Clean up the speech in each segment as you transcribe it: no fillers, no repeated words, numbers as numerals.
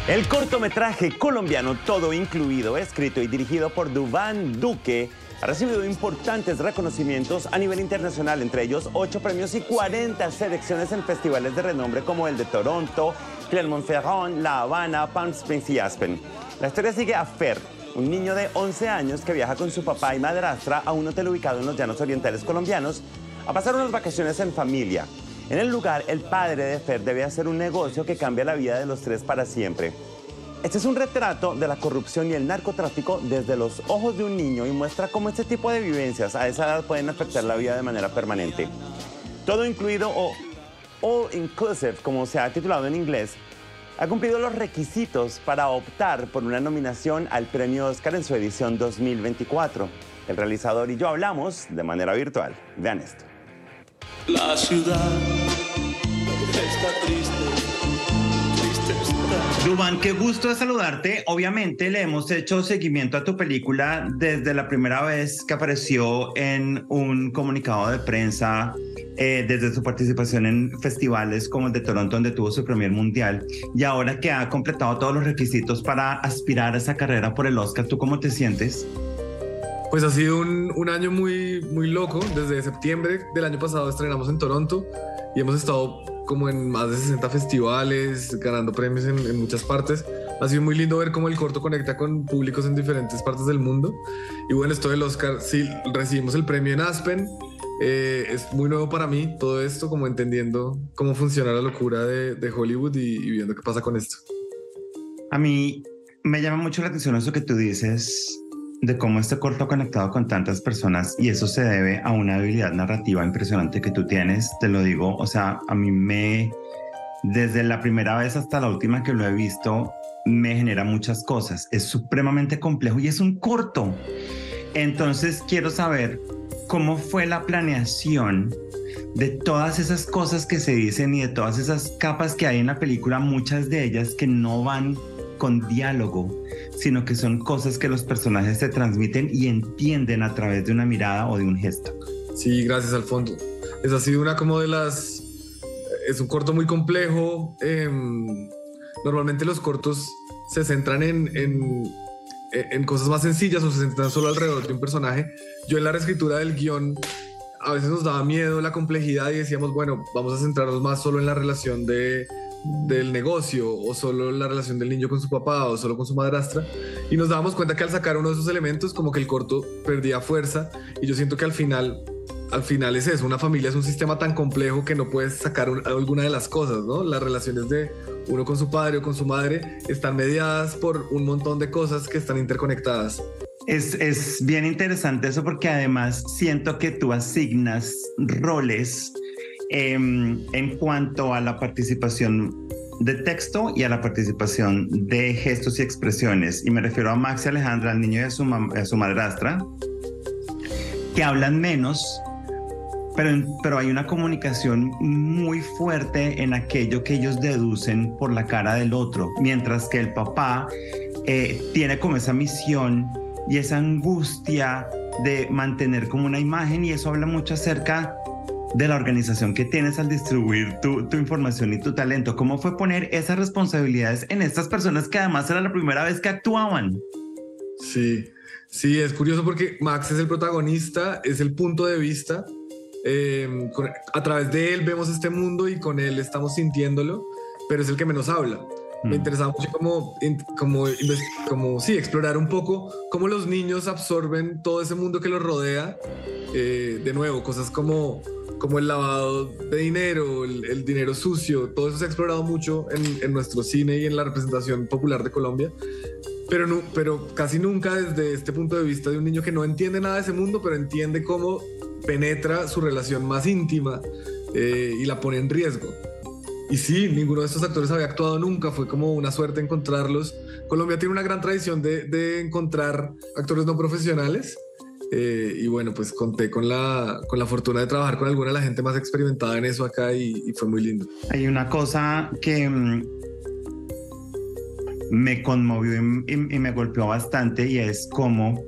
El cortometraje colombiano Todo Incluido, escrito y dirigido por Duván Duque, ha recibido importantes reconocimientos a nivel internacional, entre ellos 8 premios y 40 selecciones en festivales de renombre como el de Toronto, Clermont-Ferrand, La Habana, Palm Springs y Aspen. La historia sigue a Fer, un niño de 11 años que viaja con su papá y madrastra a un hotel ubicado en los llanos orientales colombianos a pasar unas vacaciones en familia. En el lugar, el padre de Fer debe hacer un negocio que cambia la vida de los tres para siempre. Este es un retrato de la corrupción y el narcotráfico desde los ojos de un niño y muestra cómo este tipo de vivencias a esa edad pueden afectar la vida de manera permanente. Todo Incluido o All Inclusive, como se ha titulado en inglés, ha cumplido los requisitos para optar por una nominación al Premio Oscar en su edición 2024. El realizador y yo hablamos de manera virtual. Vean esto. La ciudad está triste, triste está. Duván, qué gusto de saludarte. Obviamente le hemos hecho seguimiento a tu película desde la primera vez que apareció en un comunicado de prensa, desde su participación en festivales como el de Toronto, donde tuvo su premier mundial, y ahora que ha completado todos los requisitos para aspirar a esa carrera por el Oscar. ¿Tú cómo te sientes? Pues ha sido un año muy loco. Desde septiembre del año pasado estrenamos en Toronto y hemos estado como en más de 60 festivales, ganando premios en muchas partes. Ha sido muy lindo ver cómo el corto conecta con públicos en diferentes partes del mundo. Y bueno, esto del Oscar, sí, recibimos el premio en Aspen. Es muy nuevo para mí todo esto, como entendiendo cómo funciona la locura de Hollywood y viendo qué pasa con esto. A mí me llama mucho la atención eso que tú dices de cómo este corto ha conectado con tantas personas, y eso se debe a una habilidad narrativa impresionante que tú tienes, te lo digo. O sea, a mí desde la primera vez hasta la última que lo he visto, me genera muchas cosas. Es supremamente complejo y es un corto. Entonces quiero saber cómo fue la planeación de todas esas cosas que se dicen y de todas esas capas que hay en la película, muchas de ellas que no van con diálogo, sino que son cosas que los personajes se transmiten y entienden a través de una mirada o de un gesto. Sí, gracias, Alfonso. Esa ha sido una como de las... Es un corto muy complejo. Normalmente los cortos se centran en cosas más sencillas o se centran solo alrededor de un personaje. Yo en la reescritura del guión a veces nos daba miedo la complejidad y decíamos, bueno, vamos a centrarnos más solo en la relación del negocio, o solo la relación del niño con su papá, o solo con su madrastra, y nos dábamos cuenta que al sacar uno de esos elementos como que el corto perdía fuerza. Y yo siento que al final es eso, una familia es un sistema tan complejo que no puedes sacar alguna de las cosas, ¿no? Las relaciones de uno con su padre o con su madre están mediadas por un montón de cosas que están interconectadas. Es bien interesante eso, porque además siento que tú asignas roles en cuanto a la participación de texto y a la participación de gestos y expresiones. Y me refiero a Max y Alejandra, al niño y a su madrastra, que hablan menos, pero hay una comunicación muy fuerte en aquello que ellos deducen por la cara del otro, mientras que el papá tiene como esa misión y esa angustia de mantener como una imagen, y eso habla mucho acerca de la organización que tienes al distribuir tu información y tu talento. ¿Cómo fue poner esas responsabilidades en estas personas que además era la primera vez que actuaban? Sí, es curioso porque Max es el protagonista, es el punto de vista. A través de él vemos este mundo y con él estamos sintiéndolo, pero es el que menos habla. Me interesaba mucho como explorar un poco cómo los niños absorben todo ese mundo que los rodea. De nuevo, cosas como el lavado de dinero, el dinero sucio, todo eso se ha explorado mucho en nuestro cine y en la representación popular de Colombia, pero casi nunca desde este punto de vista de un niño que no entiende nada de ese mundo, pero entiende cómo penetra su relación más íntima y la pone en riesgo. Y sí, ninguno de estos actores había actuado nunca, fue como una suerte encontrarlos. Colombia tiene una gran tradición de encontrar actores no profesionales. Y bueno, pues conté con la fortuna de trabajar con alguna de la gente más experimentada en eso acá y fue muy lindo. Hay una cosa que me conmovió y me golpeó bastante, y es cómo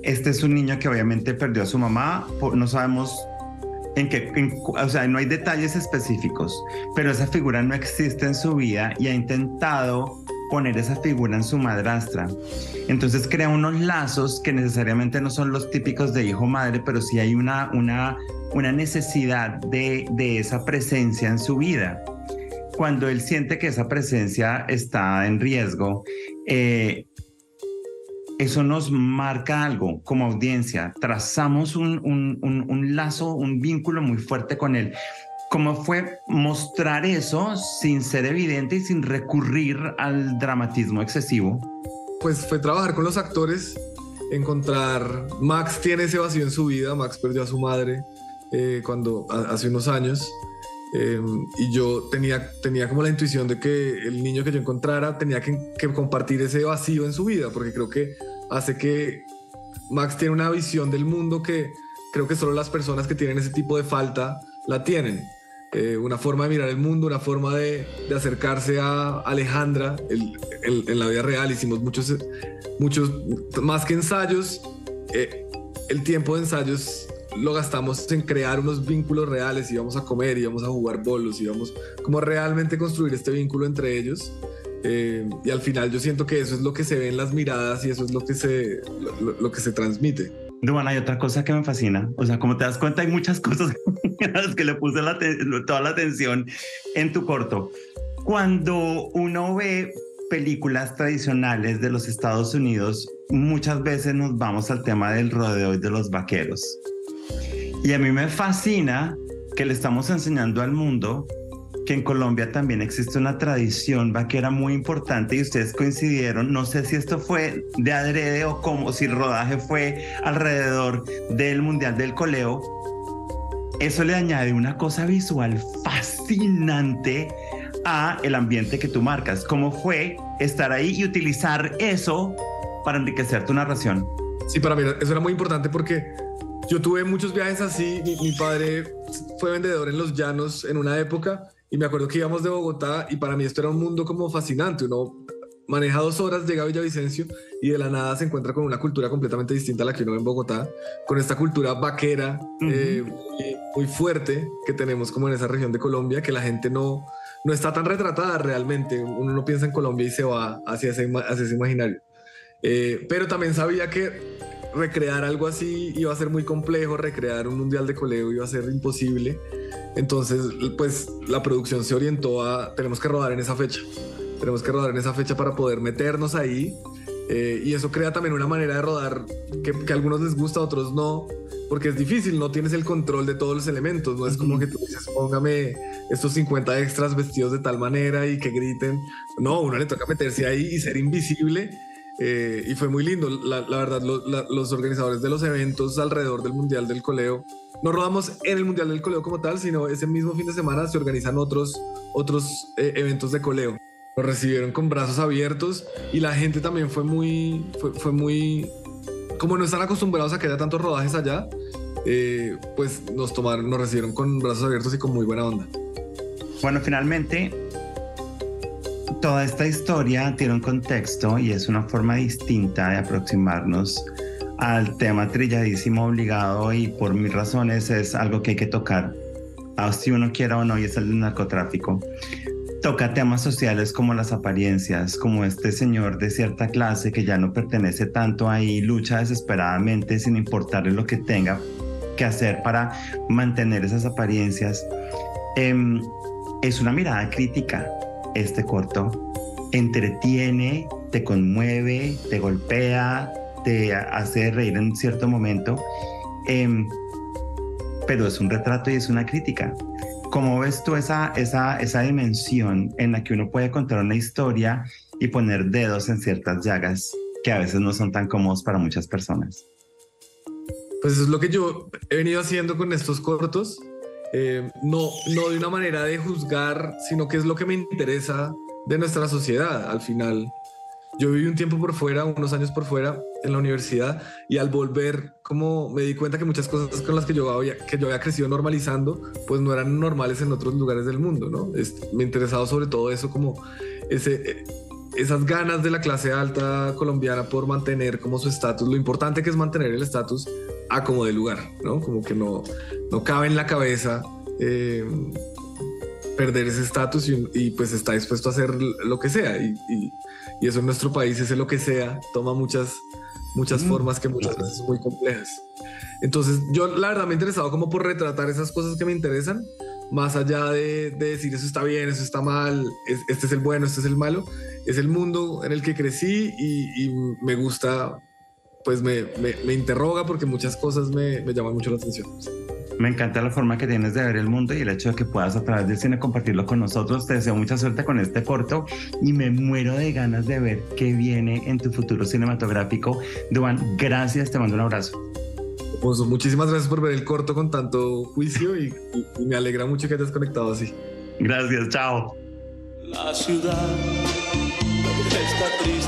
este es un niño que obviamente perdió a su mamá. No sabemos o sea, no hay detalles específicos, pero esa figura no existe en su vida y ha intentado poner esa figura en su madrastra. Entonces crea unos lazos que necesariamente no son los típicos de hijo-madre, pero sí hay una necesidad de esa presencia en su vida. Cuando él siente que esa presencia está en riesgo, eso nos marca algo como audiencia. Trazamos un lazo, un vínculo muy fuerte con él. ¿Cómo fue mostrar eso sin ser evidente y sin recurrir al dramatismo excesivo? Pues fue trabajar con los actores, encontrar... Max tiene ese vacío en su vida, Max perdió a su madre hace unos años, y yo tenía como la intuición de que el niño que yo encontrara tenía que compartir ese vacío en su vida, porque creo que hace que Max tiene una visión del mundo que creo que solo las personas que tienen ese tipo de falta la tienen. Una forma de mirar el mundo, una forma de acercarse a Alejandra. En la vida real hicimos muchos, más que ensayos, el tiempo de ensayos lo gastamos en crear unos vínculos reales, íbamos a comer, íbamos a jugar bolos, íbamos como realmente construir este vínculo entre ellos. Y al final yo siento que eso es lo que se ve en las miradas y eso es lo que se transmite. Duan, hay otra cosa que me fascina. O sea, como te das cuenta, hay muchas cosas a las que le puse toda la atención en tu corto. Cuando uno ve películas tradicionales de los Estados Unidos, muchas veces nos vamos al tema del rodeo y de los vaqueros. Y a mí me fascina que le estamos enseñando al mundo que en Colombia también existe una tradición vaquera muy importante y ustedes coincidieron. No sé si esto fue de adrede o como si el rodaje fue alrededor del Mundial del Coleo. Eso le añade una cosa visual fascinante a el ambiente que tú marcas. ¿Cómo fue estar ahí y utilizar eso para enriquecer tu narración? Sí, para mí eso era muy importante porque yo tuve muchos viajes así. Mi padre fue vendedor en los llanos en una época y me acuerdo que íbamos de Bogotá y para mí esto era un mundo como fascinante. Uno maneja 2 horas, llega a Villavicencio y de la nada se encuentra con una cultura completamente distinta a la que uno ve en Bogotá, con esta cultura vaquera muy fuerte que tenemos como en esa región de Colombia, que la gente no está tan retratada realmente. Uno no piensa en Colombia y se va hacia ese imaginario. Pero también sabía que recrear algo así iba a ser muy complejo, recrear un mundial de coleo iba a ser imposible. Entonces, pues la producción se orientó a tenemos que rodar en esa fecha para poder meternos ahí. Y eso crea también una manera de rodar que a algunos les gusta, a otros no, porque es difícil, no tienes el control de todos los elementos, no es como que tú dices, póngame estos 50 extras vestidos de tal manera y que griten. No, uno le toca meterse ahí y ser invisible. Y fue muy lindo, la verdad. Los organizadores de los eventos alrededor del Mundial del Coleo, no rodamos en el Mundial del Coleo como tal, sino ese mismo fin de semana se organizan otros eventos de coleo. Nos recibieron con brazos abiertos y la gente también fue muy, como no están acostumbrados a que haya tantos rodajes allá, pues nos recibieron con brazos abiertos y con muy buena onda. Bueno, finalmente toda esta historia tiene un contexto y es una forma distinta de aproximarnos al tema trilladísimo, obligado, y por mis razones es algo que hay que tocar, si uno quiera o no, y es el del narcotráfico. Toca temas sociales como las apariencias, como este señor de cierta clase que ya no pertenece tanto ahí, lucha desesperadamente sin importarle lo que tenga que hacer para mantener esas apariencias. Es una mirada crítica. Este corto entretiene, te conmueve, te golpea, te hace reír en cierto momento, pero es un retrato y es una crítica. ¿Cómo ves tú esa dimensión en la que uno puede contar una historia y poner dedos en ciertas llagas que a veces no son tan cómodos para muchas personas? Pues eso es lo que yo he venido haciendo con estos cortos. No de una manera de juzgar, sino que es lo que me interesa de nuestra sociedad. Al final, yo viví un tiempo por fuera, unos años por fuera en la universidad, y al volver, como me di cuenta que muchas cosas con las que yo había crecido normalizando, pues no eran normales en otros lugares del mundo, ¿no? Me interesaba sobre todo eso, como esas ganas de la clase alta colombiana por mantener como su estatus, lo importante que es mantener el estatus a como de lugar, ¿no? Como que no cabe en la cabeza perder ese estatus y pues está dispuesto a hacer lo que sea y eso en nuestro país, ese lo que sea, toma muchas formas que muchas veces son muy complejas. Entonces yo la verdad me he interesado como por retratar esas cosas que me interesan, más allá de decir eso está bien, eso está mal, este es el bueno, este es el malo. Es el mundo en el que crecí y me gusta, pues me interroga porque muchas cosas me llaman mucho la atención. Me encanta la forma que tienes de ver el mundo y el hecho de que puedas a través del cine compartirlo con nosotros. Te deseo mucha suerte con este corto y me muero de ganas de ver qué viene en tu futuro cinematográfico. Duván, gracias, te mando un abrazo. Pues muchísimas gracias por ver el corto con tanto juicio y me alegra mucho que hayas conectado así. Gracias, chao. La ciudad está triste.